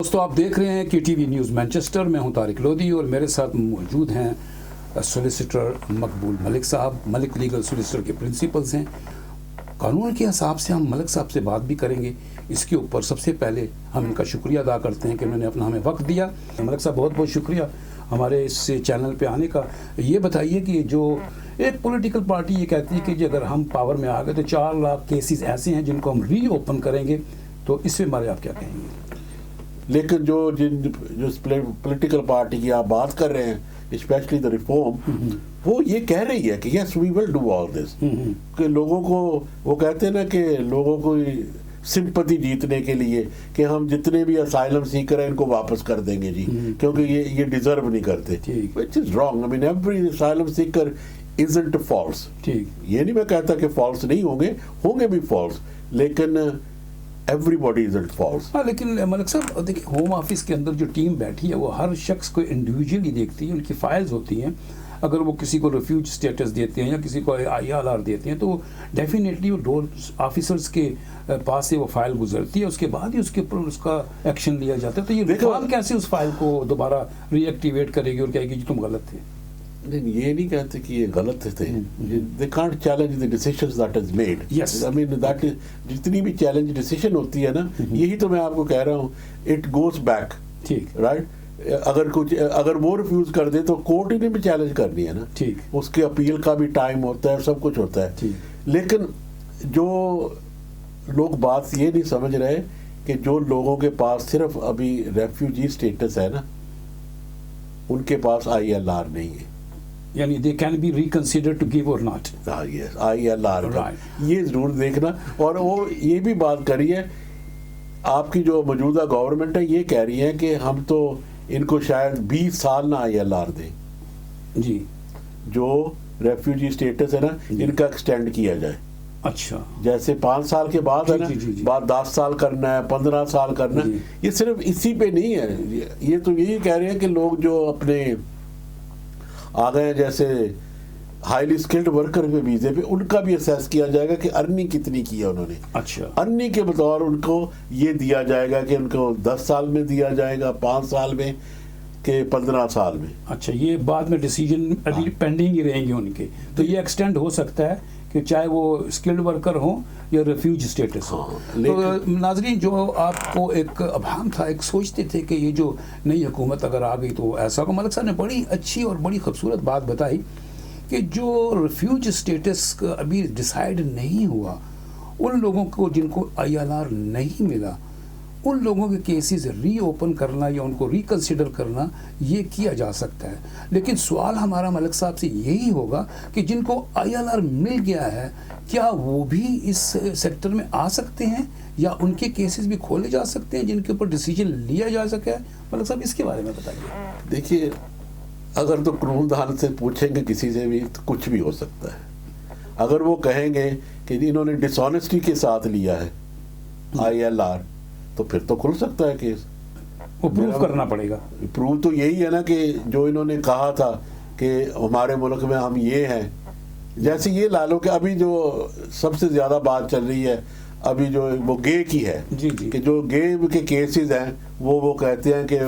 دوستو آپ دیکھ رہے ہیں کہ ٹی وی نیوز مینچسٹر. میں ہوں طارق لودھی اور میرے ساتھ موجود ہیں سولیسیٹر مقبول ملک صاحب. ملک لیگل سولیسیٹر کے پرنسپلز ہیں. قانون کے حساب سے ہم ملک صاحب سے بات بھی کریں گے. اس کے اوپر سب سے پہلے ہم ان کا شکریہ ادا کرتے ہیں کہ انہوں نے اپنا ہمیں وقت دیا. ملک صاحب بہت بہت شکریہ ہمارے اس چینل پہ آنے کا. یہ بتائیے کہ جو ایک پولیٹیکل پارٹی یہ کہتی ہے کہ اگر ہم پاور میں آ گئے تو 4 لاکھ کیسز ایسے ہیں جن کو ہم ری اوپن کریں گے, تو اس سے ہمارے آپ کیا کہیں گے؟ لیکن جو پولیٹیکل پارٹی کی آپ بات کر رہے ہیں, اسپیشلی دا ریفارم, وہ یہ کہہ رہی ہے کہ یس وی ول ڈو آل دس, کہ لوگوں کو وہ کہتے ہیں نا کہ لوگوں کو سمپتی جیتنے کے لیے کہ ہم جتنے بھی اسائلم سیکر ہیں ان کو واپس کر دیں گے جی, کیونکہ یہ ڈیزرو نہیں کرتے. Which is wrong. I mean every asylum seeker isn't false. یہ نہیں میں کہتا کہ فالس نہیں ہوں گے بھی فالس, لیکن everybody isn't false. لیکن ملک صاحب دیکھیں, ہوم آفس کے اندر جو ٹیم بیٹھی ہے وہ ہر شخص کو انڈیویجولی دیکھتی ہے. ان کی فائلز ہوتی ہیں. اگر وہ کسی کو ریفیوج اسٹیٹس دیتے ہیں یا کسی کو ILR دیتے ہیں تو ڈیفینیٹلی وہ 2 آفیسرز کے پاس سے وہ فائل گزرتی ہے, اس کے بعد ہی اس کے اوپر اس کا ایکشن لیا جاتا ہے. تو یہ ریفارم کیسے اس فائل کو دوبارہ ری ایکٹیویٹ کرے گی اور کہے گی جی تم غلط تھے؟ یہ نہیں کہتے کہ یہ غلط تھے. They can't challenge the decisions that is made. Yes. I mean that is, جتنی بھی چیلنج ڈیسیشن ہوتی ہے نا, یہی تو میں آپ کو کہہ رہا ہوں, it goes back. ٹھیک, رائٹ. اگر وہ ریفیوز کر دے تو کورٹ ہی نے بھی چیلنج کرنی ہے نا. ٹھیک, اس کے اپیل کا بھی ٹائم ہوتا ہے, سب کچھ ہوتا ہے. لیکن جو لوگ بات یہ نہیں سمجھ رہے کہ جو لوگوں کے پاس صرف ابھی ریفیوجی اسٹیٹس ہے نا, ان کے پاس ILR نہیں ہے. یعنی they can be reconsidered to give or not. Yes, ILR. یہ ضرور دیکھنا. اور وہ یہ بھی بات کری ہے, آپ کی جو موجودہ گورنمنٹ ہے یہ کہہ رہی ہے کہ ہم تو ان کو شاید 20 سال نہ ILR دیں. جی, جو ریفیوجی اسٹیٹس ہے نا ان کا ایکسٹینڈ کیا جائے. اچھا, جیسے 5 سال کے بعد ہے نا, بعد 10 سال کرنا ہے, 15 سال کرنا ہے. یہ صرف اسی پہ نہیں ہے, یہ تو یہی کہہ رہے ہیں کہ لوگ جو اپنے آ گئے جیسے ہائیلی اسکلڈ ورکر پہ ویزے پہ, ان کا بھی اسیس کیا جائے گا کہ ارننگ کتنی کی ہے انہوں نے. اچھا, ارننگ کے بطور ان کو یہ دیا جائے گا کہ ان کو 10 سال میں دیا جائے گا, 5 سال میں, کہ 15 سال میں. اچھا, یہ بعد میں ڈیسیجن پینڈنگ ہی رہیں گے ان کے. تو یہ ایکسٹینڈ ہو سکتا ہے کہ چاہے وہ اسکلڈ ورکر ہوں یا ریفیوج اسٹیٹس ہو. تو ناظرین, جو آپ کو ایک ابہام تھا, ایک سوچتے تھے کہ یہ جو نئی حکومت اگر آ گئی تو ایسا ہوگا, ملک صاحب نے بڑی اچھی اور بڑی خوبصورت بات بتائی کہ جو ریفیوج اسٹیٹس ابھی ڈیسائیڈ نہیں ہوا, ان لوگوں کو جن کو ILR نہیں ملا, ان لوگوں کے کیسز ری اوپن کرنا یا ان کو ریکنسیڈر کرنا یہ کیا جا سکتا ہے. لیکن سوال ہمارا ملک صاحب سے یہی ہوگا کہ جن کو ILR مل گیا ہے کیا وہ بھی اس سیکٹر میں آ سکتے ہیں یا ان کے کیسز بھی کھولے جا سکتے ہیں جن کے اوپر ڈیسیجن لیا جا سکے؟ ملک صاحب اس کے بارے میں بتائیے. دیکھیے, اگر تو قانون دان سے پوچھیں گے کسی سے بھی تو کچھ بھی ہو سکتا ہے. اگر وہ کہیں گے کہ انہوں نے ڈس آنیسٹی کے ساتھ لیا ہے ILR, تو پھر تو کھل سکتا ہے کیس. وہ پروف کرنا پڑے گا. پروف تو یہی ہے نا کہ جو انہوں نے کہا تھا کہ ہمارے ملک میں ہم یہ ہیں, جیسے یہ لا لو کہ ابھی جو سب سے زیادہ بات چل رہی ہے ابھی جو وہ گے کی ہے, کہ جو گے کے کیسز ہیں وہ کہتے ہیں کہ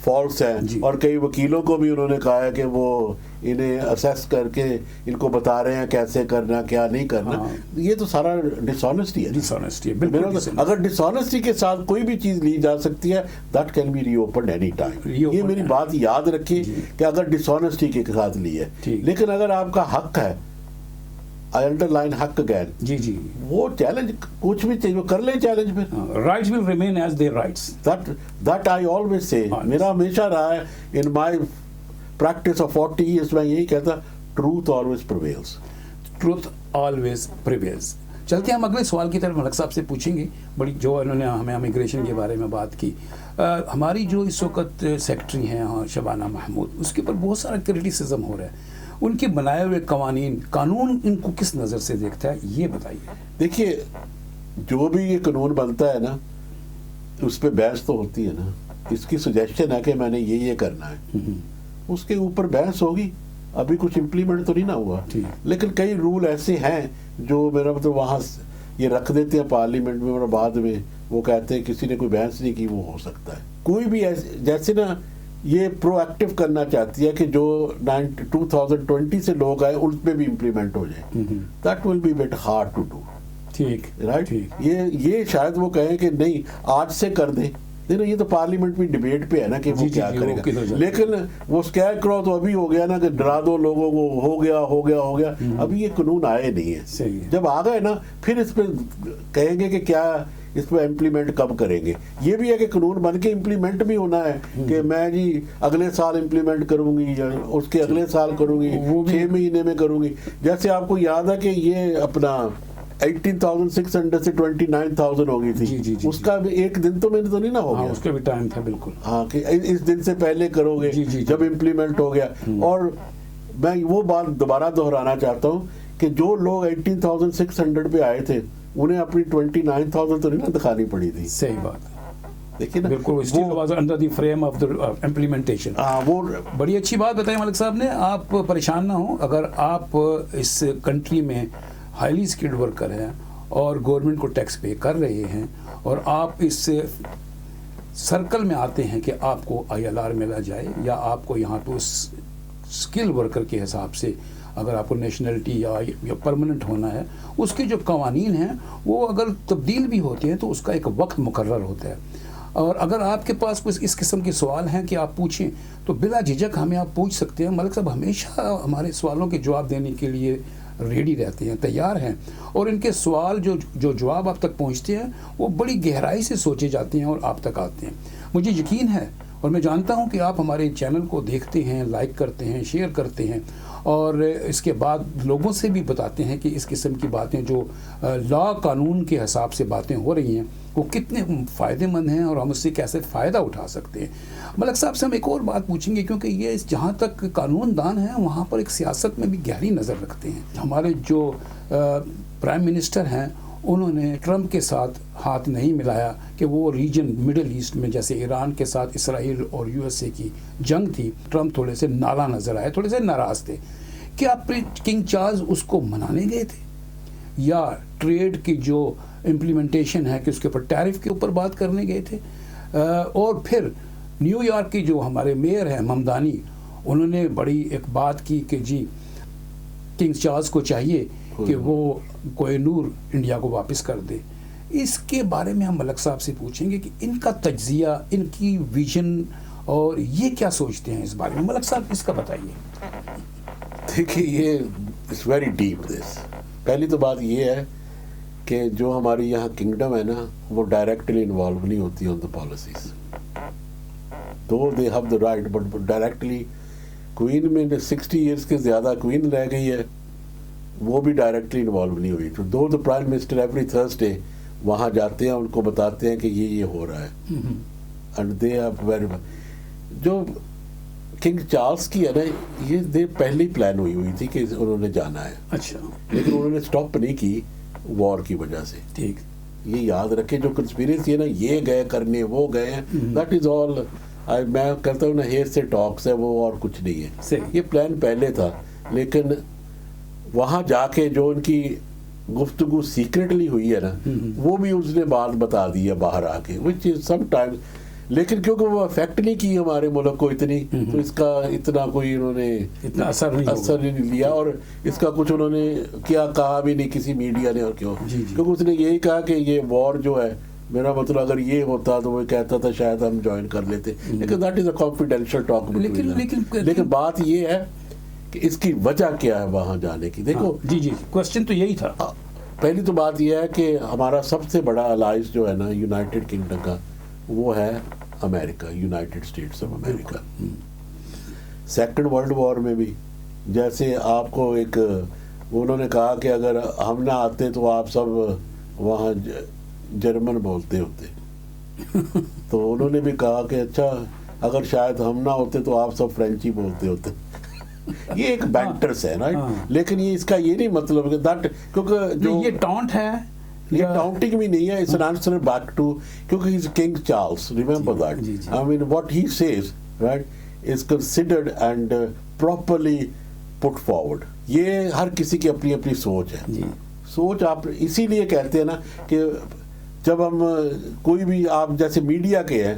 فالس ہیں, اور کئی وکیلوں کو بھی انہوں نے کہا ہے کہ وہ انہیں اسیس کر کے ان کو بتا رہے ہیں کیسے کرنا کیا نہیں کرنا. یہ تو سارا ڈس آنیسٹی ہے. اگر ڈس آنیسٹی کے ساتھ کوئی بھی چیز لی جا سکتی ہے, that can be reopened any time. یہ میری بات یاد رکھیے کہ اگر ڈس آنیسٹی کے ساتھ لی ہے, لیکن اگر آپ کا حق ہے, I underline حق اگین, جی وہ چیلنج کچھ بھی چاہیے وہ کر لیں چیلنج پہ. Rights will remain as their rights. That I always say. میرا ہمیشہ رہا ہے in my practice of 40 years, میں یہی کہتا, truth always prevails. Truth always prevails. چلتے ہیں ہم اگلے سوال کی طرف. ملک صاحب سے پوچھیں گے, بڑی جو انہوں نے ہمیں امیگریشن کے بارے میں بات کی. ہماری جو اس وقت سیکٹری ہیں شبانہ محمود, اس کے اوپر بہت سارا کرٹیسزم ہو رہا ہے. ان کے بنائے ہوئے قانون ان کو کس نظر سے دیکھتا ہے, یہ بتائیے. دیکھیے, جو بھی یہ قانون بنتا ہے نا اس پہ بحث تو ہوتی ہے نا. اس کی سجیشن ہے کہ میں نے یہ کرنا ہے, اس کے اوپر بحث ہوگی. ابھی کچھ امپلیمنٹ تو نہیں نہ ہوا, لیکن کئی رول ایسے ہیں جو میرا مطلب وہاں یہ رکھ دیتے ہیں پارلیمنٹ میں, اور بعد میں وہ کہتے ہیں کسی نے کوئی بحث نہیں کی, وہ ہو سکتا ہے. کوئی بھی جیسے نا یہ پرو ایکٹیو کرنا چاہتی ہے کہ جو 2020 سے لوگ آئے ان پہ بھی امپلیمنٹ ہو جائے. That will be bit hard to do. ٹھیک رائٹ. یہ شاید وہ کہیں کہ نہیں آج سے کر دیں. یہ تو پارلیمنٹ میں ڈیبیٹ پہ ہے نا کہ وہ کیا کرے گا. لیکن وہ اسکیئر کرو تو ابھی ہو گیا نا کہ ڈرا دو لوگوں کو, ہو گیا. ابھی یہ قانون آئے نہیں ہے. جب آ گئے نا پھر اس پہ کہیں گے کہ کیا اس پہ امپلیمنٹ کب کریں گے. یہ بھی ہے کہ قانون بن کے امپلیمنٹ بھی ہونا ہے کہ میں جی اگلے سال امپلیمنٹ کروں گی یا اس کے اگلے سال کروں گی, 6 مہینے میں کروں گی. جیسے آپ کو یاد ہے کہ یہ اپنا 18,600 سے 29,000 ہو گئی تھی. اس کا بھی ایک دن تو میں نے تو نہیں نا ہو گیا. اس کا بھی ٹائم تھا بالکل. ہاں کہ اس دن سے پہلے کرو گے جب امپلیمنٹ ہو گیا. اور میں وہ بات دوبارہ دہرانا چاہتا ہوں کہ جو لوگ 18,600 پہ آئے تھے انہیں اپنی 29,000 تو نہیں نا دکھانی پڑی تھی. صحیح بات. دیکھیے نا بالکل still was under the frame of the implementation. وہ بڑی اچھی بات بتائی ملک صاحب نے. آپ پریشان نہ ہوں. اگر آپ اس کنٹری میں ہائیلی اسکلڈ ورکر ہیں اور گورنمنٹ کو ٹیکس پے کر رہے ہیں اور آپ اس سرکل میں آتے ہیں کہ آپ کو ILR ملا جائے یا آپ کو یہاں پہ اس اسکل ورکر کے حساب سے اگر آپ کو نیشنلٹی یا پرماننٹ ہونا ہے, اس کے جو قوانین ہیں وہ اگر تبدیل بھی ہوتے ہیں تو اس کا ایک وقت مقرر ہوتا ہے. اور اگر آپ کے پاس کچھ اس قسم کے سوال ہیں کہ آپ پوچھیں تو بلا جھجک ہمیں آپ پوچھ سکتے ہیں. ملک صاحب ہمیشہ ہمارے سوالوں کے جواب دینے کے لیے ریڈی رہتے ہیں, تیار ہیں. اور ان کے سوال جو جواب آپ تک پہنچتے ہیں وہ بڑی گہرائی سے سوچے جاتے ہیں اور آپ تک آتے ہیں. مجھے یقین ہے اور میں جانتا ہوں کہ آپ ہمارے چینل کو دیکھتے ہیں, لائک کرتے ہیں, شیئر کرتے ہیں اور اس کے بعد لوگوں سے بھی بتاتے ہیں کہ اس قسم کی باتیں جو لا قانون کے حساب سے باتیں ہو رہی ہیں وہ کتنے فائدے مند ہیں اور ہم اس سے کیسے فائدہ اٹھا سکتے ہیں. ملک صاحب سے ہم ایک اور بات پوچھیں گے کیونکہ یہ جہاں تک قانون دان ہیں وہاں پر ایک سیاست میں بھی گہری نظر رکھتے ہیں. ہمارے جو پرائم منسٹر ہیں انہوں نے ٹرمپ کے ساتھ ہاتھ نہیں ملایا کہ وہ ریجن مڈل ایسٹ میں جیسے ایران کے ساتھ اسرائیل اور USA کی جنگ تھی, ٹرمپ تھوڑے سے نالا نظر آئے, تھوڑے سے ناراض تھے. کیا کنگ چارلز اس کو منانے گئے تھے یا ٹریڈ کی جو امپلیمنٹیشن ہے کہ اس کے اوپر ٹیرف کے اوپر بات کرنے گئے تھے؟ اور پھر نیو یارک کی جو ہمارے میئر ہیں ممدانی, انہوں نے بڑی ایک بات کی کہ جی کنگ چارلز کو چاہیے کہ وہ کوہ نور انڈیا کو واپس کر دے. اس کے بارے میں ہم ملک صاحب سے پوچھیں گے کہ ان کا تجزیہ, ان کی ویژن اور یہ کیا سوچتے ہیں اس بارے میں. ملک صاحب اس کا بتائیے. دیکھیے یہ اٹس ویری ڈیپ دس. پہلی تو بات یہ ہے کہ جو ہماری یہاں کنگڈم ہے نا وہ ڈائریکٹلی انوالو نہیں ہوتی آن دا پالیسیز. تو they have the right but directly queen میں 60 ایئرس کے زیادہ کوئین رہ گئی ہے, وہ بھی ڈائریکٹلی انوالو نہیں ہوئی. تو دو the prime minister every Thursday وہاں جاتے ہیں, ان کو بتاتے ہیں کہ یہ ہو رہا ہے. اینڈ دے آر ویری جو کنگ چارلز کی ہے نا یہ پہلی پلان ہوئی تھی کہ انہوں نے جانا ہے. اچھا. لیکن انہوں نے اسٹاپ نہیں کی وار کی وجہ سے. ٹھیک. یہ یاد رکھیں جو کنسپیریسی ہے نا یہ گئے کرنے وہ گئے ہیں, دیٹ از آل. میں کہتا ہوں نا ہیئر سے ٹاکس ہے وہ اور کچھ نہیں ہے. یہ پلان پہلے تھا لیکن وہاں جا کے جو ان کی گفتگو سیکرٹلی ہوئی ہے نا وہ بھی اس نے بات بتا دی ہے باہر آ کے, وچ از سم ٹائمز. لیکن کیونکہ وہ افیکٹ نہیں کی ہمارے ملک کو اتنی, تو اس کا اتنا کوئی انہوں نے اتنا اثر نہیں لیا اور اس کا کچھ انہوں نے کیا کہا بھی نہیں کسی میڈیا نے. اور کیوں؟ کیونکہ اس نے یہی کہا کہ یہ وار جو ہے میرا مطلب اگر یہ ہوتا تو وہ کہتا تھا شاید ہم جوائن کر لیتے, لیکن that is a confidential talk. لیکن بات یہ ہے کہ اس کی وجہ کیا ہے وہاں جانے کی. دیکھو جی کوسچن تو یہی تھا. پہلی تو بات یہ ہے کہ ہمارا سب سے بڑا الائنس جو ہے نا یونائٹڈ کنگڈم کا وہ ہے America, United States of America. Second world War میں بھی جیسے آپ کو ایک انہوں نے کہا کہ اگر ہم نہ آتے تو آپ سب وہاں جرمن بولتے ہوتے, تو انہوں نے بھی کہا کہ اچھا اگر شاید ہم نہ ہوتے تو آپ سب فرینچی بولتے ہوتے. یہ ایک بینٹرس ہے نا, لیکن یہ اس کا یہ نہیں مطلب کہ دیٹ کیونکہ جو یہ ٹانٹ ہے یہ ٹاؤنٹنگ بھی نہیں ہے. It's an answer back to کیونکہ he is King Charles, remember that. I mean what he says right is considered and properly put forward. یہ ہر کسی کی اپنی اپنی سوچ ہے. سوچ آپ اسی لیے کہتے ہیں نا کہ جب ہم کوئی بھی آپ جیسے میڈیا کے ہیں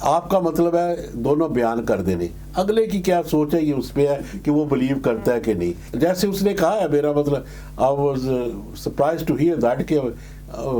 آپ کا مطلب ہے دونوں بیان کر دینے اگلے کی کیا سوچ ہے یہ اس پہ ہے کہ وہ بلیو کرتا ہے کہ نہیں جیسے اس نے کہا ہے میرا مطلب I was surprised to hear that کہ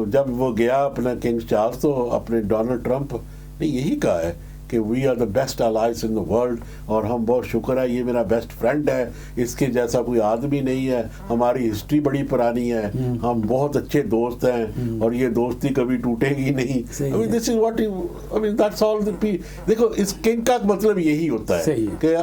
جب وہ گیا اپنا کنگ چارلز تو اپنے ڈونلڈ ٹرمپ نے یہی کہا ہے کہ we are the best allies in the world اور ہم بہت شکر ہے یہ میرا بیسٹ فرینڈ ہے اس کے جیسا کوئی آدمی نہیں ہے ہماری ہسٹری بڑی پرانی ہے ہم بہت اچھے دوست ہیں اور یہ دوستی کبھی ٹوٹے گی نہیں I mean, this is what I mean, that's all دیکھو اس کنگ کا مطلب یہی ہوتا ہے کہ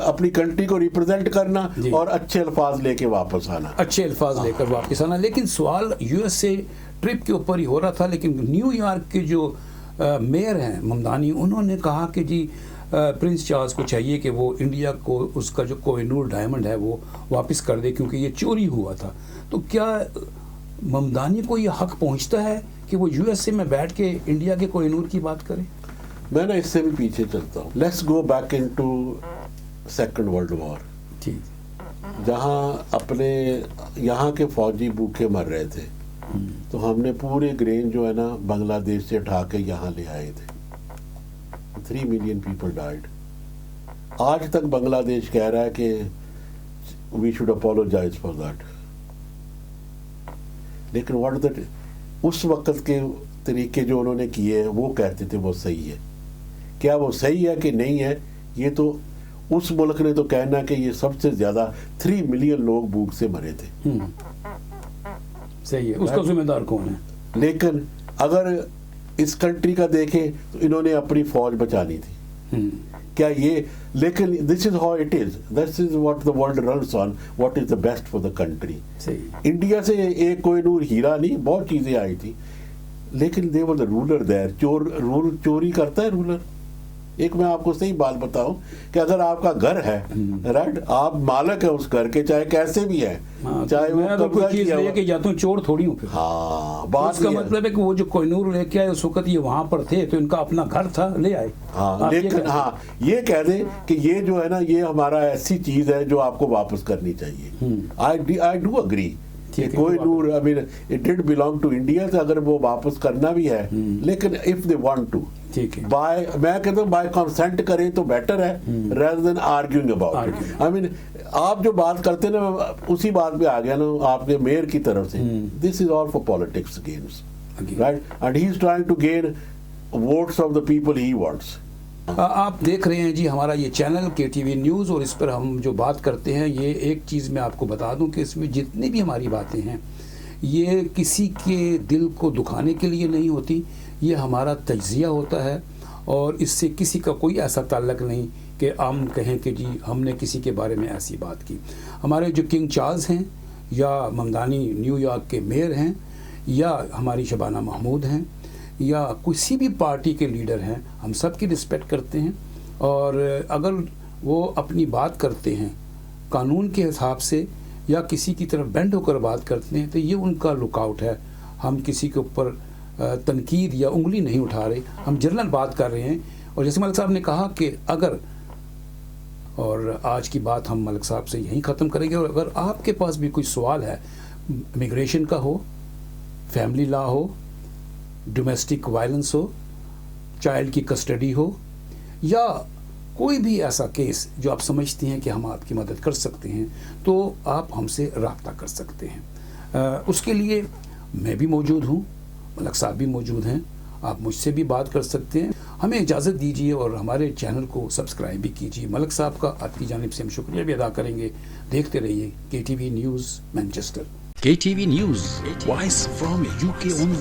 اپنی کنٹری کو ریپرزینٹ کرنا اور اچھے الفاظ لے کے واپس آنا اچھے الفاظ لے کر واپس آنا لیکن سوال یو ایس اے ٹرپ کے اوپر ہی ہو رہا تھا لیکن نیو یارک کے جو میئر ہیں ممدانی انہوں نے کہا کہ جی پرنس چارلز کو چاہیے کہ وہ انڈیا کو اس کا جو کوہ نور ڈائمنڈ ہے وہ واپس کر دے کیونکہ یہ چوری ہوا تھا تو کیا ممدانی کو یہ حق پہنچتا ہے کہ وہ یو ایس اے میں بیٹھ کے انڈیا کے کوہ نور کی بات کرے میں نا اس سے بھی پیچھے چلتا ہوں let's go back into second world war جہاں اپنے یہاں کے فوجی بھوکے مر رہے تھے تو ہم نے پورے گرین جو ہے نا بنگلہ دیش سے اٹھا کے یہاں لے آئے تھے 3 million people died آج تک بنگلہ دیش کہہ رہا ہے کہ we should apologize for that لیکن what that اس وقت کے طریقے جو انہوں نے کیے ہیں وہ کہتے تھے وہ صحیح ہے کیا وہ صحیح ہے کہ نہیں ہے یہ تو اس ملک نے تو کہنا کہ یہ سب سے زیادہ 3 million لوگ بھوک سے مرے تھے صحیح ہے اس کا ذمہ دار کون ہے لیکن اگر اس کنٹری کا دیکھیں تو انہوں نے اپنی فوج بچانی تھی کیا یہ لیکن this is how it is this is what the world runs on what is the best for the country India سے ایک کوہ نور ہیرا نہیں بہت چیزیں آئی تھی لیکن they were the ruler there چوری کرتا ہے رولر ایک میں آپ کو صحیح بات بتاؤں کہ اگر آپ کا گھر ہے رائٹ آپ مالک ہے اس گھر کے چاہے کیسے بھی ہیں چاہے وہ قبضہ کیا ہوا جاتا ہوں چور تھوڑی ہوں پھر ہاں بات کا مطلب ہے کہ وہ جو کوہ نور لے کے آئے اس وقت یہ وہاں پر تھے تو ان کا اپنا گھر تھا لے آئے ہاں لیکن ہاں یہ کہہ دیں کہ یہ جو ہے نا یہ ہمارا ایسی چیز ہے جو آپ کو واپس کرنی چاہیے I do agree کہ Koh Noor I mean it did belong to India سے اگر وہ واپس کرنا بھی ہے لیکن if they want to میں کہتا ہوں بائی کنسنٹ کریں تو بیٹر ہے rather than arguing about it I mean آپ جو بات کرتے نا اسی بات پہ آ گیا نا آپ کے میئر کی طرف سے this is all for politics games right and he is trying to gain votes of the people he wants آپ دیکھ رہے ہیں جی ہمارا یہ چینل کے ٹی وی نیوز اور اس پر ہم جو بات کرتے ہیں یہ ایک چیز میں آپ کو بتا دوں کہ اس میں جتنی بھی ہماری باتیں ہیں یہ کسی کے دل کو دکھانے کے لیے نہیں ہوتی یہ ہمارا تجزیہ ہوتا ہے اور اس سے کسی کا کوئی ایسا تعلق نہیں کہ ہم کہیں کہ جی ہم نے کسی کے بارے میں ایسی بات کی ہمارے جو کنگ چارلز ہیں یا ممدانی نیو یارک کے میئر ہیں یا ہماری شبانہ محمود ہیں یا کسی بھی پارٹی کے لیڈر ہیں ہم سب کی رسپیکٹ کرتے ہیں اور اگر وہ اپنی بات کرتے ہیں قانون کے حساب سے یا کسی کی طرف بینڈ ہو کر بات کرتے ہیں تو یہ ان کا لک آؤٹ ہے ہم کسی کے اوپر تنقید یا انگلی نہیں اٹھا رہے ہم جنرل بات کر رہے ہیں اور جیسے ملک صاحب نے کہا کہ اگر اور آج کی بات ہم ملک صاحب سے یہیں ختم کریں گے اور اگر آپ کے پاس بھی کوئی سوال ہے امیگریشن کا ہو فیملی لا ہو ڈومیسٹک وائلنس ہو چائلڈ کی کسٹڈی ہو یا کوئی بھی ایسا کیس جو آپ سمجھتے ہیں کہ ہم آپ کی مدد کر سکتے ہیں تو آپ ہم سے رابطہ کر سکتے ہیں اس کے لیے میں بھی موجود ہوں ملک صاحب بھی موجود ہیں آپ مجھ سے بھی بات کر سکتے ہیں ہمیں اجازت دیجیے اور ہمارے چینل کو سبسکرائب بھی کیجیے ملک صاحب کا آپ کی جانب سے ہم شکریہ بھی ادا کریں گے دیکھتے رہیے KTV news Manchester KTV News, voice from UK only.